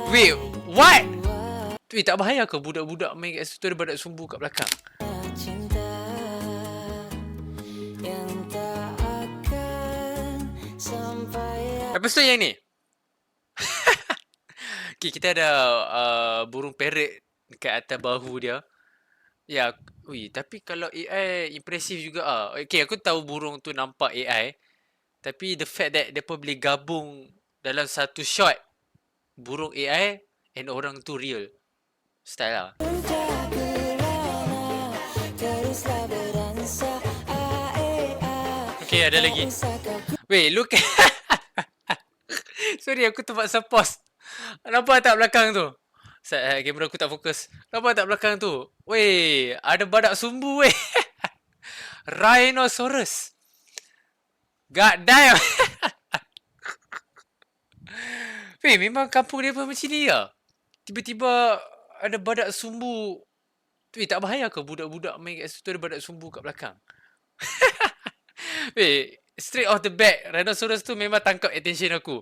Wait, what? Wait, tak bahaya ke budak-budak main kat situ ada badak sumbu kat belakang? Lepas tu yang ni. Okay, kita ada burung parrot dekat atas bahu dia. Ya, tapi kalau AI impresif juga ah. Okay, aku tahu burung tu nampak AI. Tapi the fact that dia pun boleh gabung dalam satu shot burung AI and orang tu real. Style lah. Okay, ada lagi. Wait, look at... Sorry, aku terpaksa pause. Nampak tak belakang tu? Kamera aku tak fokus. Nampak tak belakang tu? Weh, ada badak sumbu weh. Rhinoceros. God damn. Weh, memang kampung dia pun macam ni lah. Tiba-tiba ada badak sumbu. Weh, tak bahaya ke budak-budak main kat situ ada badak sumbu kat belakang? Weh, straight off the bat, Rhinoceros tu memang tangkap attention aku.